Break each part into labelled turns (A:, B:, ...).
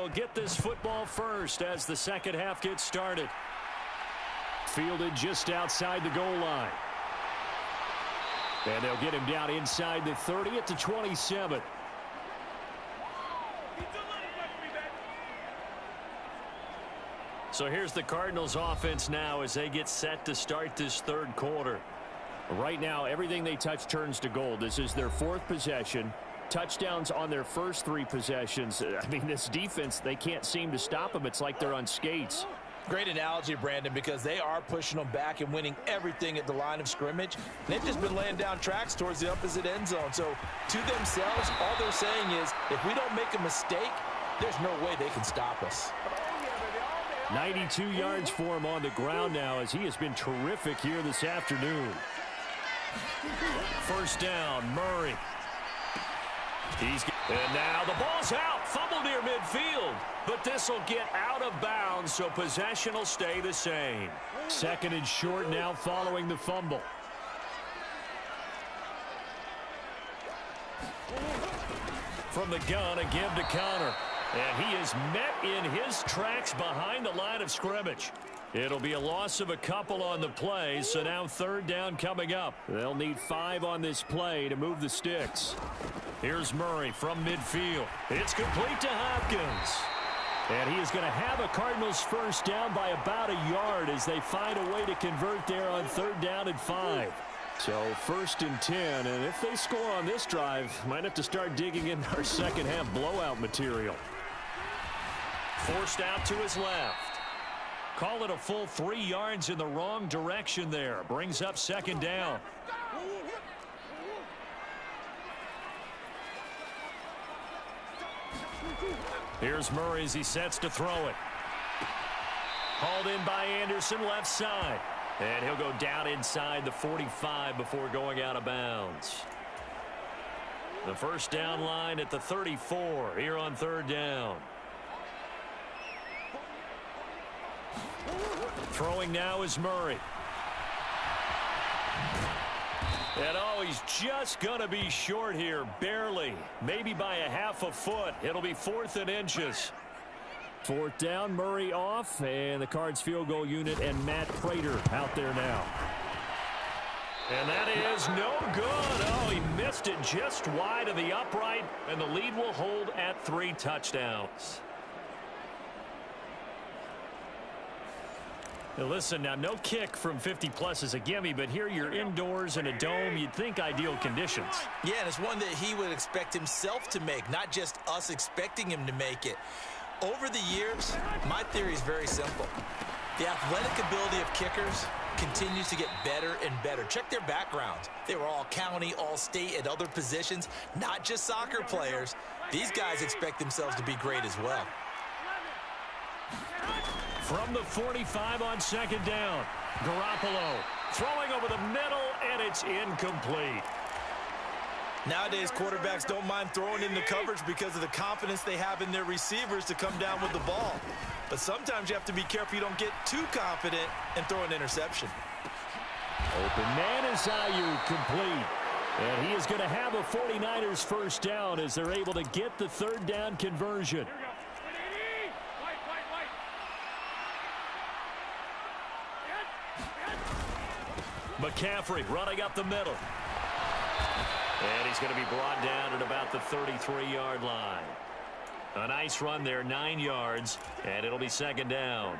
A: will get this football first as the second half gets started. Fielded just outside the goal line. And they'll get him down inside the 30 at the 27. So here's the Cardinals offense now as they get set to start this third quarter. Right now, everything they touch turns to gold. This is their fourth possession. Touchdowns on their first three possessions. I mean, this defense, they can't seem to stop them. It's like they're on skates.
B: Great analogy, Brandon, because they are pushing them back and winning everything at the line of scrimmage. They've just been laying down tracks towards the opposite end zone. So to themselves, all they're saying is, if we don't make a mistake, there's no way they can stop us.
A: 92 yards for him on the ground now as he has been terrific here this afternoon. First down, Murray. And now the ball's out. Fumble near midfield. But this will get out of bounds, so possession will stay the same. Second and short now following the fumble. From the gun, a give to Connor. And he is met in his tracks behind the line of scrimmage. It'll be a loss of a couple on the play, so now third down coming up. They'll need 5 on this play to move the sticks. Here's Murray from midfield. It's complete to Hopkins. And he is going to have a Cardinals first down by about a yard as they find a way to convert there on third down and 5. So first and 10, and if they score on this drive, might have to start digging in our second half blowout material. Forced out to his left. Call it a full 3 yards in the wrong direction there. Brings up second down. Here's Murray as he sets to throw it. Hauled in by Anderson, left side. And he'll go down inside the 45 before going out of bounds. The first down line at the 34 here on third down. Throwing now is Murray. And oh, he's just going to be short here, barely. Maybe by a half a foot. It'll be 4th and inches. Fourth down, Murray off, and the Cards field goal unit and Matt Prater out there now. And that is no good. Oh, he missed it just wide of the upright, and the lead will hold at 3 touchdowns. Now listen, now no kick from 50-plus is a gimme, but here you're indoors in a dome. You'd think ideal conditions.
B: Yeah, and it's one that he would expect himself to make, not just us expecting him to make it. Over the years, my theory is very simple. The athletic ability of kickers continues to get better and better. Check their backgrounds. They were all county, all state, at other positions, not just soccer players. These guys expect themselves to be great as well.
A: From the 45 on second down, Garoppolo throwing over the middle, and it's incomplete.
B: Nowadays, quarterbacks don't mind throwing in the coverage because of the confidence they have in their receivers to come down with the ball. But sometimes you have to be careful you don't get too confident and throw an interception.
A: Open man is Ayuk, complete. And he is going to have a 49ers first down as they're able to get the third down conversion. McCaffrey running up the middle. And he's going to be brought down at about the 33-yard line. A nice run there, 9 yards, and it'll be second down.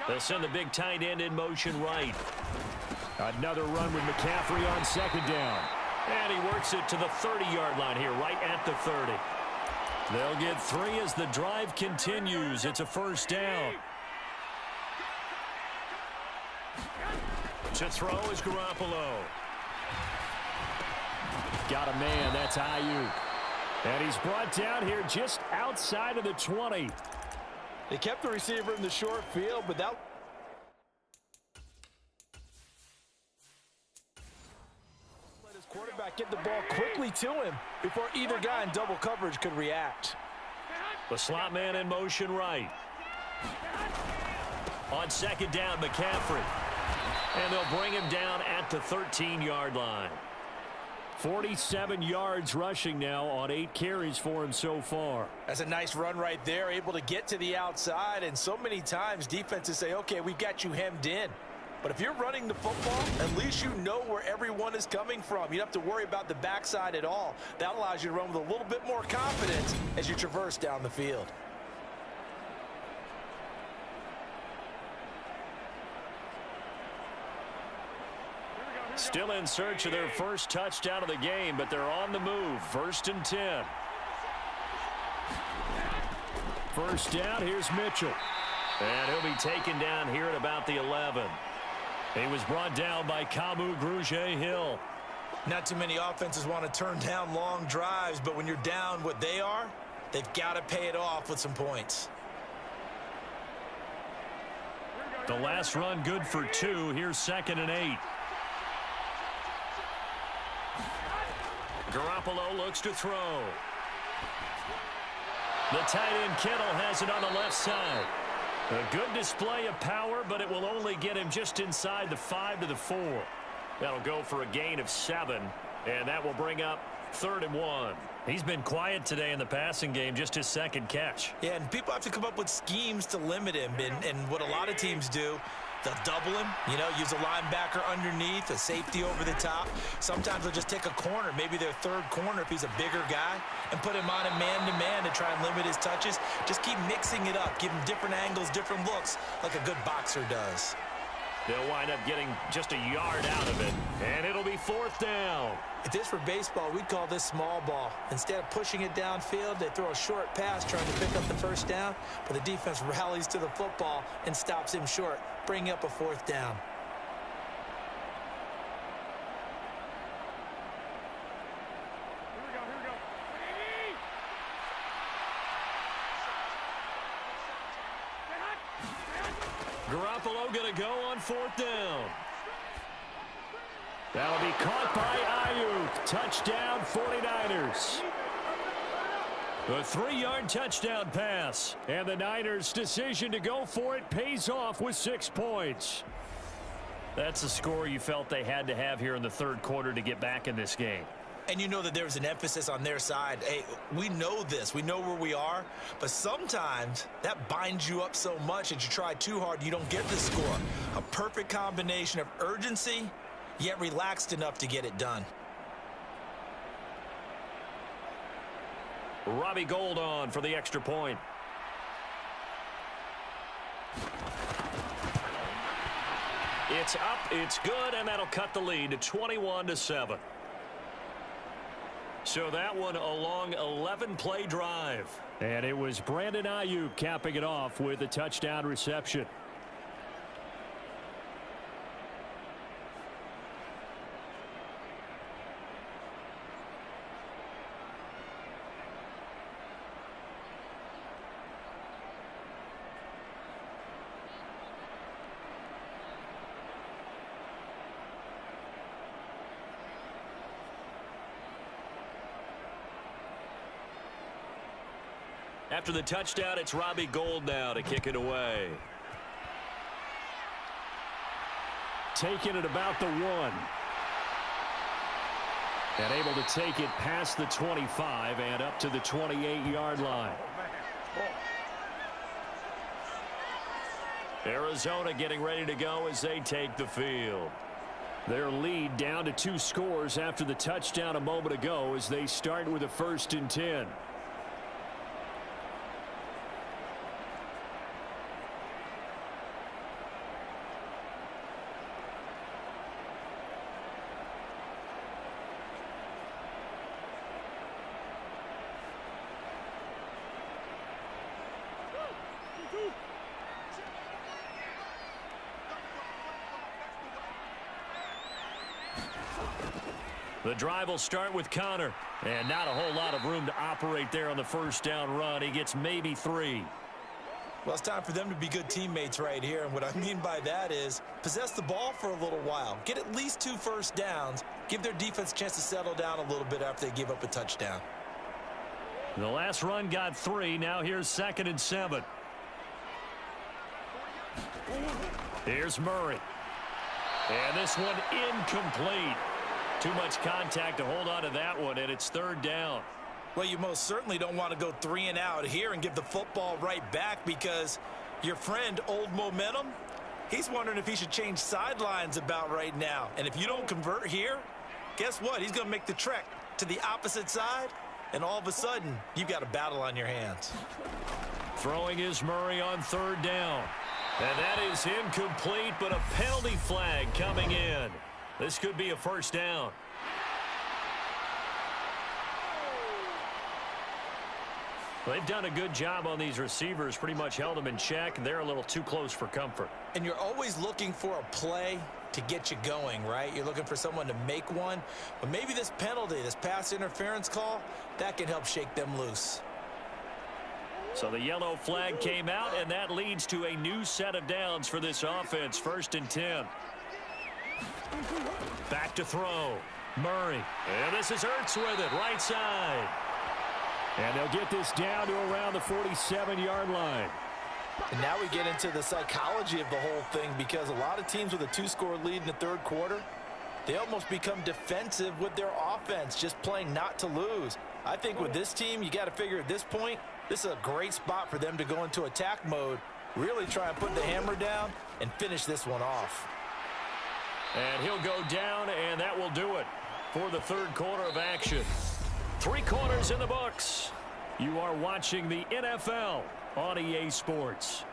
A: They'll send the big tight end in motion right. Another run with McCaffrey on second down. And he works it to the 30-yard line here, right at the 30. They'll get 3 as the drive continues. It's a first down. To throw is Garoppolo. Got a man, that's Ayuk. And he's brought down here just outside of the 20.
B: They kept the receiver in the short field, but that... let his quarterback get the ball quickly to him before either guy in double coverage could react.
A: The slot man in motion right. On second down, McCaffrey. And they'll bring him down at the 13-yard line. 47 yards rushing now on 8 carries for him so far.
B: That's a nice run right there, able to get to the outside. And so many times defenses say, okay, we got you hemmed in. But if you're running the football, at least you know where everyone is coming from. You don't have to worry about the backside at all. That allows you to run with a little bit more confidence as you traverse down the field.
A: Still in search of their first touchdown of the game, but they're on the move. 1st and 10. First down, here's Mitchell. And he'll be taken down here at about the 11. He was brought down by Kamu Grugier-Hill.
B: Not too many offenses want to turn down long drives, but when you're down what they are, they've got to pay it off with some points.
A: The last run good for 2. Here's 2nd and 8. Garoppolo looks to throw. The tight end Kittle has it on the left side. A good display of power, but it will only get him just inside the 5 to the 4. That'll go for a gain of 7, and that will bring up 3rd and 1. He's been quiet today in the passing game, just his 2nd catch.
B: Yeah, and people have to come up with schemes to limit him, and what a lot of teams do, they'll double him, use a linebacker underneath, a safety over the top. Sometimes they'll just take a corner, maybe their 3rd corner if he's a bigger guy, and put him on a man-to-man to try and limit his touches. Just keep mixing it up, give him different angles, different looks, like a good boxer does.
A: They'll wind up getting just a yard out of it, and it'll be 4th down.
B: If this were baseball, we'd call this small ball. Instead of pushing it downfield, they throw a short pass trying to pick up the 1st down, but the defense rallies to the football and stops him short, bringing up a 4th down.
A: Garoppolo going to go on 4th down. That'll be caught by Ayuk. Touchdown, 49ers. A 3-yard touchdown pass. And the Niners' decision to go for it pays off with 6 points. That's a score you felt they had to have here in the 3rd quarter to get back in this game.
B: And you know that there was an emphasis on their side. Hey, we know this. We know where we are. But sometimes that binds you up so much that you try too hard, you don't get the score. A perfect combination of urgency, yet relaxed enough to get it done.
A: Robbie Gould on for the extra point. It's up, it's good, and that'll cut the lead to 21-7. So that one a long 11-play drive. And it was Brandon Ayuk capping it off with a touchdown reception. After the touchdown, it's Robbie Gould now to kick it away. Taking it about the 1. And able to take it past the 25 and up to the 28-yard line. Arizona getting ready to go as they take the field. Their lead down to 2 scores after the touchdown a moment ago as they start with a 1st and 10. The drive will start with Connor, and not a whole lot of room to operate there on the 1st down run. He gets maybe 3.
B: Well, it's time for them to be good teammates right here, and what I mean by that is possess the ball for a little while. Get at least 2 first downs. Give their defense a chance to settle down a little bit after they give up a touchdown.
A: The last run got 3. Now here's 2nd and 7. Here's Murray. And this one incomplete. Too much contact to hold on to that one, and it's third down.
B: Well, you most certainly don't want to go 3 and out here and give the football right back, because your friend, Old Momentum, he's wondering if he should change sidelines about right now. And if you don't convert here, guess what? He's going to make the trek to the opposite side, and all of a sudden, you've got a battle on your hands.
A: Throwing is Murray on third down. And that is incomplete, but a penalty flag coming in. This could be a first down. They've done a good job on these receivers, pretty much held them in check, and they're a little too close for comfort.
B: And you're always looking for a play to get you going, right? You're looking for someone to make one. But maybe this penalty, this pass interference call, that can help shake them loose.
A: So the yellow flag came out, and that leads to a new set of downs for this offense. 1st and 10. Back to throw. Murray. And this is Ertz with it, right side. And they'll get this down to around the 47-yard line.
B: And now we get into the psychology of the whole thing, because a lot of teams with a 2-score lead in the third quarter, they almost become defensive with their offense, just playing not to lose. I think with this team, you got to figure at this point, this is a great spot for them to go into attack mode, really try and put the hammer down and finish this one off.
A: And he'll go down, and that will do it for the third quarter of action. 3 quarters in the books. You are watching the NFL on EA Sports.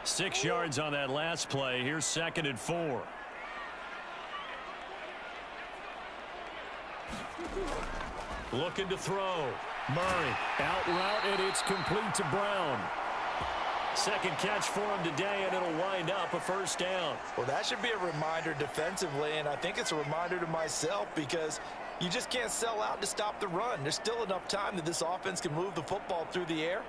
A: Six yards on that last play. Here's 2nd and 4. Looking to throw. Murray out route, and it's complete to Brown. Second catch for him today, and it'll wind up a first down.
B: Well, that should be a reminder defensively, and I think it's a reminder to myself, because you just can't sell out to stop the run. There's still enough time that this offense can move the football through the air,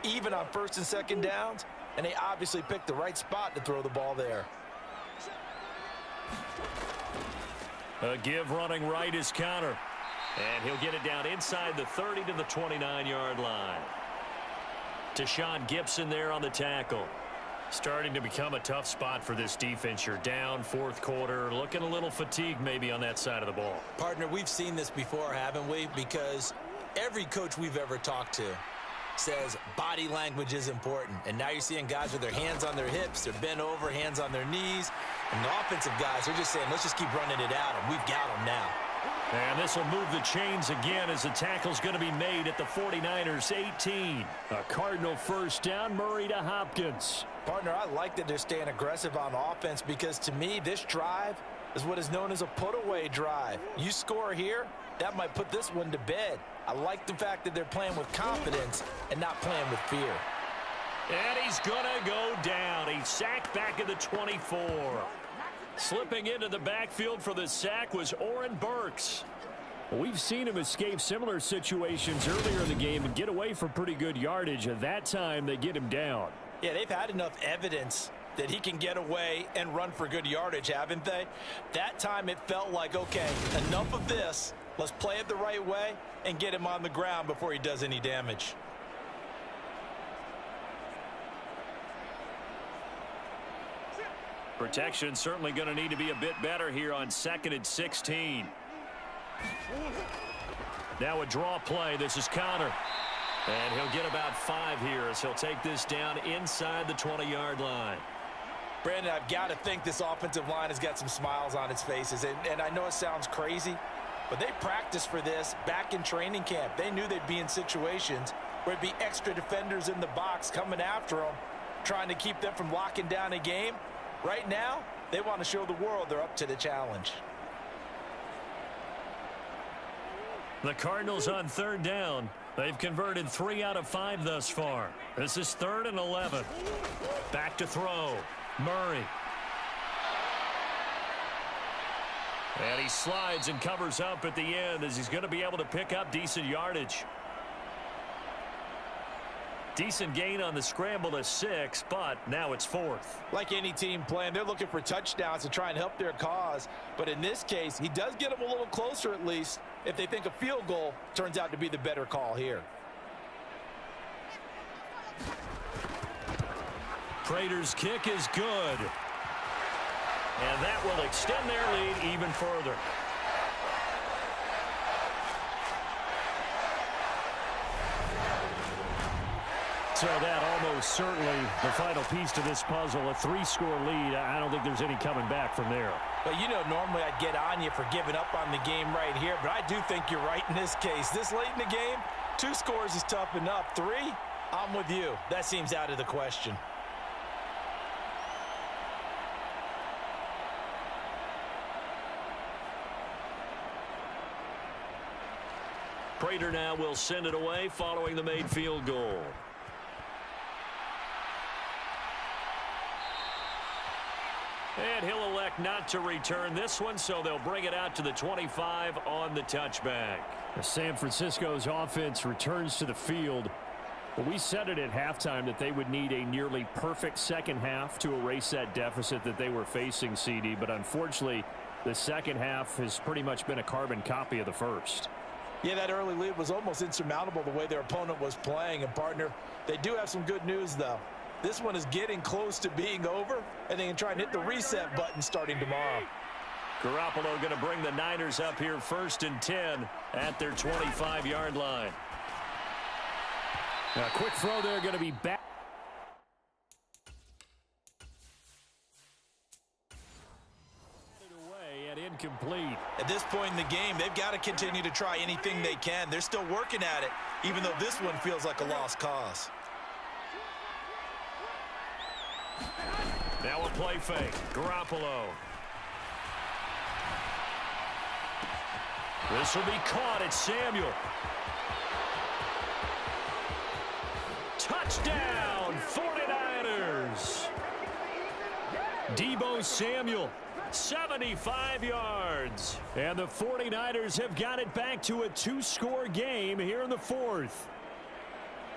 B: even on 1st and 2nd downs, and they obviously picked the right spot to throw the ball there.
A: A give running right is Connor. And he'll get it down inside the 30 to the 29-yard line. Deshaun Gibson there on the tackle. Starting to become a tough spot for this defense. You're down 4th quarter, looking a little fatigued maybe on that side of the ball.
B: Partner, we've seen this before, haven't we? Because every coach we've ever talked to says body language is important. And now you're seeing guys with their hands on their hips, they're bent over, hands on their knees. And the offensive guys are just saying, let's just keep running it out, and we've got them now.
A: And this will move the chains again as the tackle's going to be made at the 49ers 18. A Cardinal first down, Murray to Hopkins.
B: Partner, I like that they're staying aggressive on offense, because to me, this drive is what is known as a put-away drive. You score here, that might put this one to bed. I like the fact that they're playing with confidence and not playing with fear.
A: And he's going to go down. He's sacked back at the 24. Slipping into the backfield for the sack was Oren Burks. We've seen him escape similar situations earlier in the game and get away for pretty good yardage. At that time, they get him down.
B: Yeah, they've had enough evidence that he can get away and run for good yardage, haven't they? That time it felt like, okay, enough of this. Let's play it the right way and get him on the ground before he does any damage.
A: Protection certainly going to need to be a bit better here on 2nd and 16. Now a draw play. This is Connor. And he'll get about 5 here as he'll take this down inside the 20-yard line.
B: Brandon, I've got to think this offensive line has got some smiles on its faces. And I know it sounds crazy, but they practiced for this back in training camp. They knew they'd be in situations where it'd be extra defenders in the box coming after them, trying to keep them from locking down a game. Right now, they want to show the world they're up to the challenge.
A: The Cardinals on 3rd down. They've converted 3 out of 5 thus far. This is 3rd and 11. Back to throw. Murray. And he slides and covers up at the end as he's going to be able to pick up decent yardage. Decent gain on the scramble to 6, but now it's 4th.
B: Like any team playing, they're looking for touchdowns to try and help their cause. But in this case, he does get them a little closer at least if they think a field goal turns out to be the better call here.
A: Prater's kick is good. And that will extend their lead even further. So that almost certainly the final piece to this puzzle, a 3-score lead. I don't think there's any coming back from there.
B: But, you know, normally I'd get on you for giving up on the game right here, but I do think you're right in this case. This late in the game, 2 scores is tough enough. 3, I'm with you. That seems out of the question.
A: Prater now will send it away following the made field goal. And he'll elect not to return this one, so they'll bring it out to the 25 on the touchback. San Francisco's offense returns to the field. But we said it at halftime that they would need a nearly perfect second half to erase that deficit that they were facing, CD. But unfortunately, the second half has pretty much been a carbon copy of the first.
B: Yeah, that early lead was almost insurmountable the way their opponent was playing. And, partner, they do have some good news, though. This one is getting close to being over, and they can try and hit the reset button starting tomorrow.
A: Garoppolo going to bring the Niners up here 1st and 10 at their 25-yard line. A quick throw there, going to be back. Away and incomplete.
B: At this point in the game, they've got to continue to try anything they can. They're still working at it, even though this one feels like a lost cause.
A: Now a play fake. Garoppolo. This will be caught. It's Samuel. Touchdown, 49ers. Deebo Samuel, 75 yards. And the 49ers have got it back to a 2-score game here in the 4th.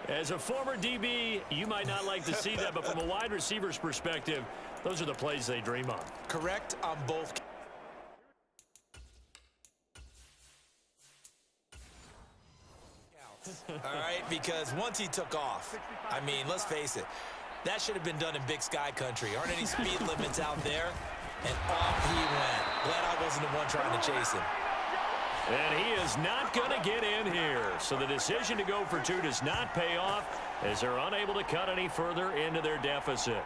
A: As a former DB, you might not like to see that, but from a wide receiver's perspective, those are the plays they dream of.
B: Correct on both. All right, because once he took off, I mean, let's face it, that should have been done in Big Sky country. Aren't any speed limits out there? And off he went. Glad I wasn't the one trying to chase him.
A: And he is not going to get in here. So the decision to go for 2 does not pay off as they're unable to cut any further into their deficit.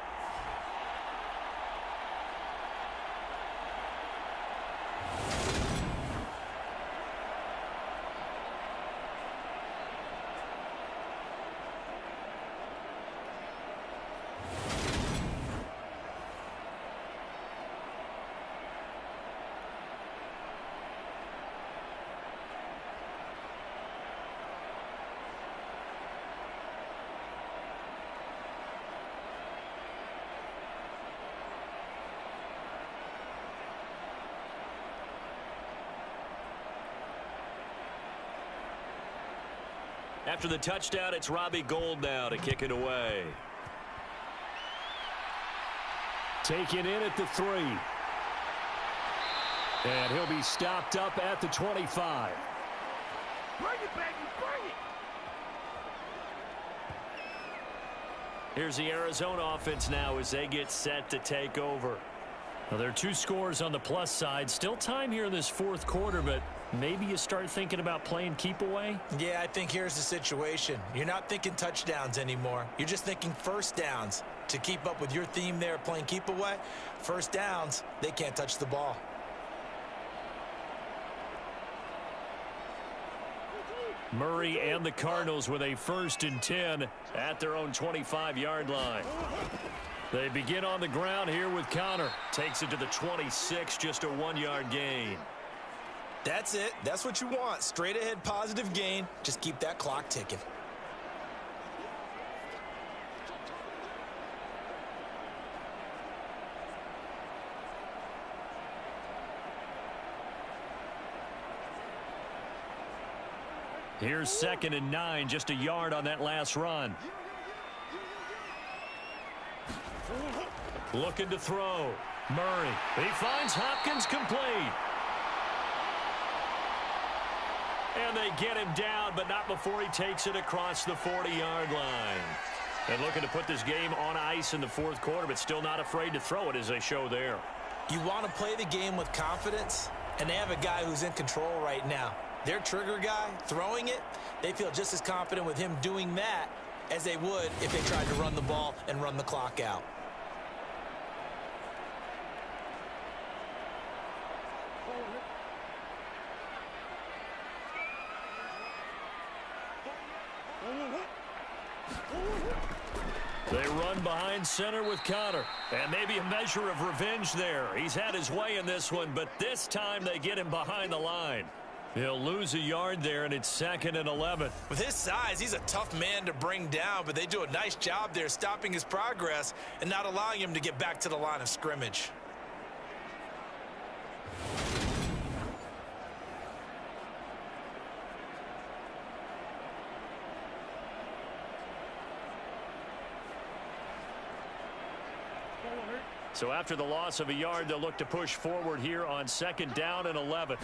A: After the touchdown, it's Robbie Gould now to kick it away. Taken in at the 3. And he'll be stopped up at the 25.
C: Bring it, baby, bring it.
A: Here's the Arizona offense now as they get set to take over. Now, there are 2 scores on the plus side. Still time here in this 4th quarter, but maybe you start thinking about playing keep away?
B: Yeah, I think here's the situation. You're not thinking touchdowns anymore. You're just thinking first downs. To keep up with your theme there, playing keep away, first downs, they can't touch the ball.
A: Murray and the Cardinals with a 1st and 10 at their own 25-yard line. They begin on the ground here with Connor. Takes it to the 26, just a 1-yard gain.
B: That's it. That's what you want. Straight ahead positive gain. Just keep that clock ticking.
A: Here's 2nd and 9, just a yard on that last run. Looking to throw. Murray. He finds Hopkins complete. And they get him down, but not before he takes it across the 40-yard line. And looking to put this game on ice in the fourth quarter, but still not afraid to throw it as they show there.
B: You want to play the game with confidence, and they have a guy who's in control right now. Their trigger guy, throwing it, they feel just as confident with him doing that as they would if they tried to run the ball and run the clock out.
A: They run behind center with Connor. And maybe a measure of revenge there. He's had his way in this one, but this time they get him behind the line. He'll lose a yard there, and it's 2nd and 11.
B: With his size, he's a tough man to bring down, but they do a nice job there stopping his progress and not allowing him to get back to the line of scrimmage.
A: So after the loss of a yard, they'll look to push forward here on 2nd down and 11.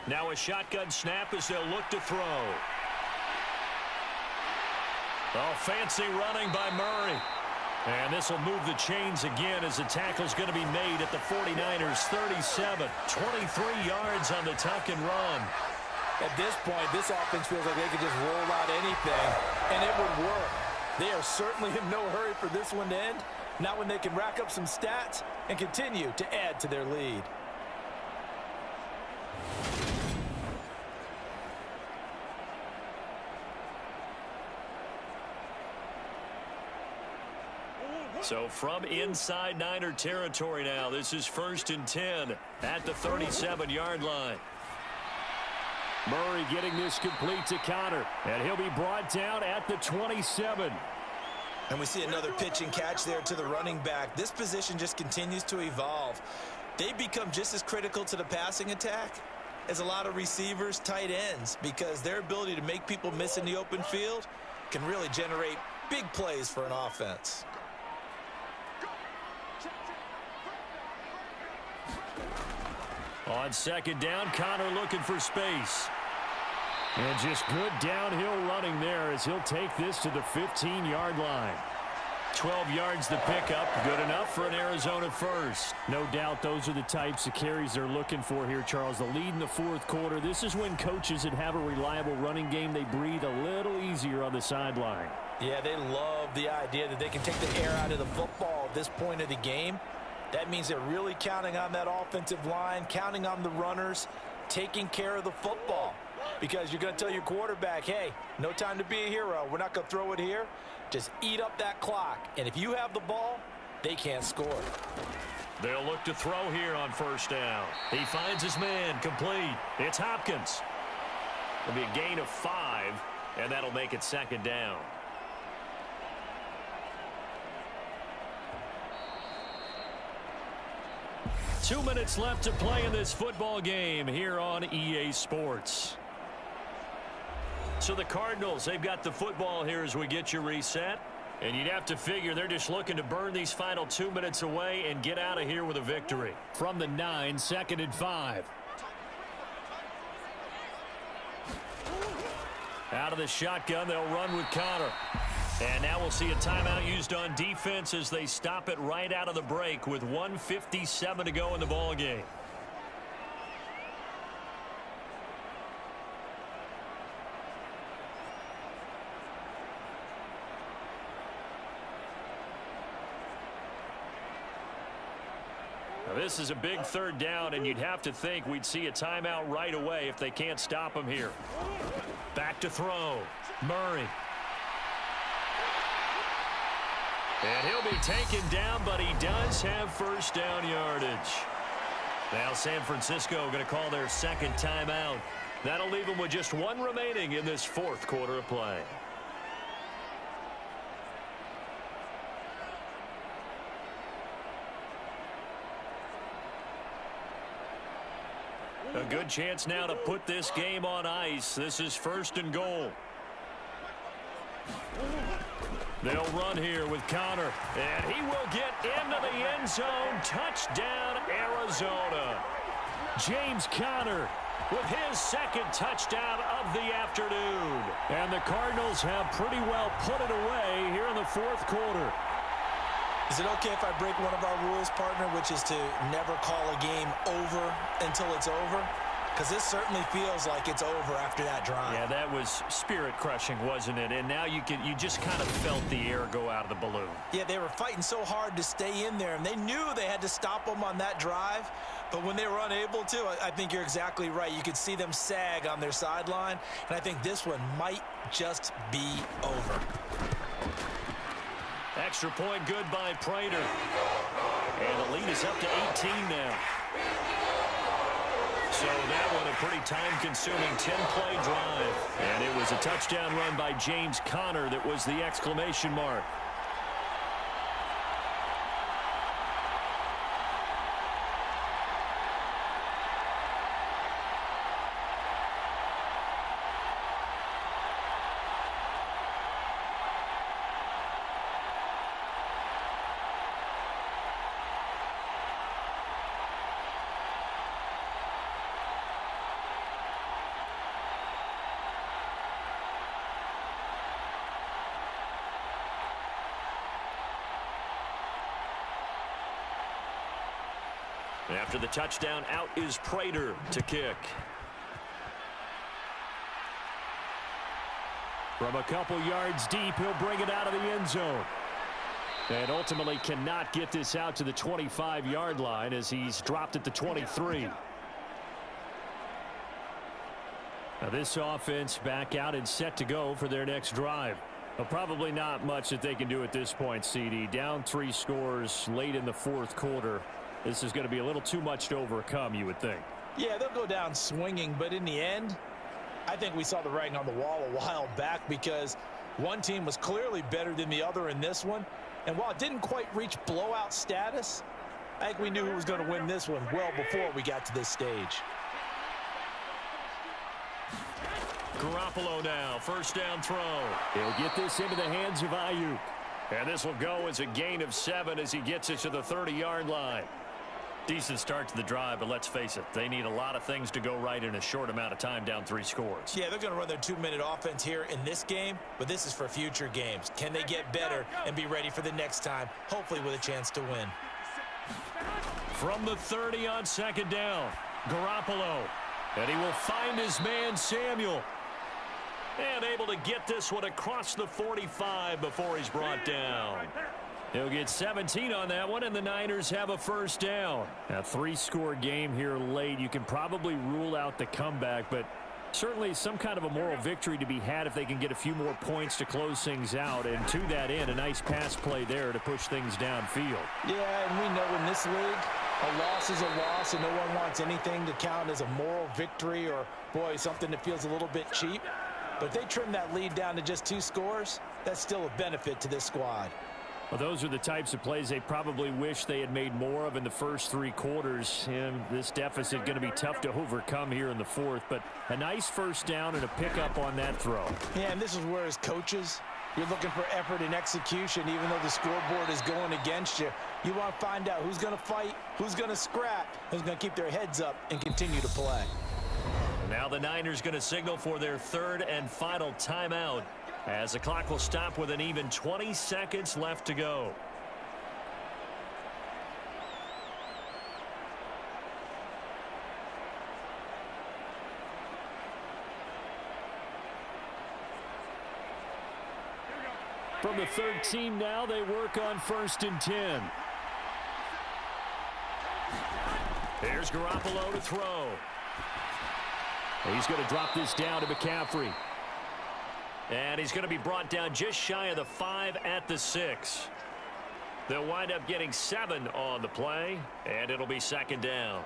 A: Now a shotgun snap as they'll look to throw. Oh, fancy running by Murray. And this will move the chains again as the tackle's going to be made at the 49ers 37. 23 yards on the tuck and run.
B: At this point, this offense feels like they could just roll out anything, and it would work. They are certainly in no hurry for this one to end. Not when they can rack up some stats and continue to add to their lead.
A: So from inside Niner territory now, this is 1st and 10 at the 37-yard line. Murray getting this complete to Connor, and he'll be brought down at the 27.
B: And we see another pitch and catch there to the running back. This position just continues to evolve. They become just as critical to the passing attack as a lot of receivers, tight ends, because their ability to make people miss in the open field can really generate big plays for an offense.
A: On 2nd down, Connor looking for space. And just good downhill running there as he'll take this to the 15-yard line. 12 yards to pick up. Good enough for an Arizona first. No doubt those are the types of carries they're looking for here, Charles. The lead in the fourth quarter. This is when coaches that have a reliable running game, they breathe a little easier on the sideline.
B: Yeah, they love the idea that they can take the air out of the football at this point of the game. That means they're really counting on that offensive line, counting on the runners, taking care of the football. Because you're going to tell your quarterback, hey, no time to be a hero. We're not going to throw it here. Just eat up that clock. And if you have the ball, they can't score.
A: They'll look to throw here on 1st down. He finds his man complete. It's Hopkins. It'll be a gain of 5, and that'll make it 2nd down. Two minutes left to play in this football game here on EA Sports. So the Cardinals, they've got the football here as we get you reset. And you'd have to figure they're just looking to burn these final 2 minutes away and get out of here with a victory. From the 9, 2nd and 5. Out of the shotgun, they'll run with Connor. And now we'll see a timeout used on defense as they stop it right out of the break with 1:57 to go in the ball game. Now this is a big 3rd down, and you'd have to think we'd see a timeout right away if they can't stop him here. Back to throw. Murray. And he'll be taken down, but he does have 1st down yardage. Now San Francisco going to call their 2nd timeout. That'll leave them with just 1 remaining in this 4th quarter of play. A good chance now to put this game on ice. This is 1st and goal. They'll run here with Connor, and he will get into the end zone. Touchdown, Arizona. James Conner with his second touchdown of the afternoon. And the Cardinals have pretty well put it away here in the fourth quarter.
B: Is it okay if I break one of our rules, partner, which is to never call a game over until it's over? Because this certainly feels like it's over after that drive.
A: Yeah, that was spirit-crushing, wasn't it? And now you just kind of felt the air go out of the balloon.
B: Yeah, they were fighting so hard to stay in there, and they knew they had to stop them on that drive. But when they were unable to, I think you're exactly right. You could see them sag on their sideline, and I think this one might just be over.
A: Extra point good by Prater. And the lead is up to 18 now. So that one a pretty time-consuming 10-play drive. And it was a touchdown run by James Conner that was the exclamation mark. After the touchdown, out is Prater to kick. From a couple yards deep, he'll bring it out of the end zone. And ultimately cannot get this out to the 25-yard line as he's dropped at the 23. Now this offense back out and set to go for their next drive. Well, probably not much that they can do at this point, CD. Down 3 scores late in the fourth quarter. This is going to be a little too much to overcome, you would think.
B: Yeah, they'll go down swinging, but in the end, I think we saw the writing on the wall a while back because one team was clearly better than the other in this one. And while it didn't quite reach blowout status, I think we knew who was going to win this one well before we got to this stage.
A: Garoppolo now, first down throw. He'll get this into the hands of Ayuk. And this will go as a gain of 7 as he gets it to the 30-yard line. Decent start to the drive, but let's face it, they need a lot of things to go right in a short amount of time, down 3 scores.
B: Yeah, they're going to run their 2-minute offense here in this game, but this is for future games. Can they get better and be ready for the next time, hopefully with a chance to win?
A: From the 30 on second down, Garoppolo. And he will find his man, Samuel. And able to get this one across the 45 before he's brought down. He'll get 17 on that one, and the Niners have a first down. A 3-score game here late. You can probably rule out the comeback, but certainly some kind of a moral victory to be had if they can get a few more points to close things out. And to that end, a nice pass play there to push things downfield.
B: Yeah, and we know in this league, a loss is a loss, and no one wants anything to count as a moral victory or, boy, something that feels a little bit cheap. But if they trim that lead down to just 2 scores, that's still a benefit to this squad.
A: Well, those are the types of plays they probably wish they had made more of in the first 3 quarters. And this deficit going to be tough to overcome here in the fourth. But a nice first down and a pickup on that throw.
B: Yeah, and this is where as coaches, you're looking for effort and execution. Even though the scoreboard is going against you, you want to find out who's going to fight, who's going to scrap, who's going to keep their heads up and continue to play.
A: Now the Niners going to signal for their 3rd and final timeout, as the clock will stop with an even 20 seconds left to go. From the 13 now, they work on 1st and 10. Here's Garoppolo to throw. He's going to drop this down to McCaffrey. And he's going to be brought down just shy of the 5 at the 6. They'll wind up getting 7 on the play, and it'll be 2nd down.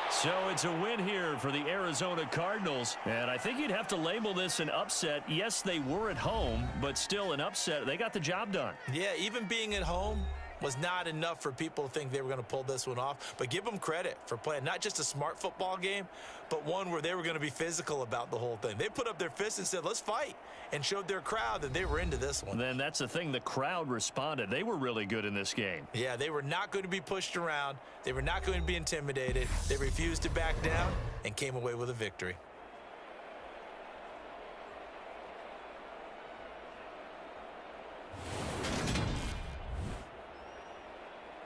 A: So it's a win here for the Arizona Cardinals, and I think you'd have to label this an upset. Yes, they were at home, but still an upset. They got the job done.
B: Yeah, even being at home, was not enough for people to think they were going to pull this one off. But give them credit for playing not just a smart football game, but one where they were going to be physical about the whole thing. They put up their fists and said, let's fight, and showed their crowd that they were into this one.
A: Then that's the thing. The crowd responded. They were really good in this game.
B: Yeah, they were not going to be pushed around. They were not going to be intimidated. They refused to back down and came away with a victory.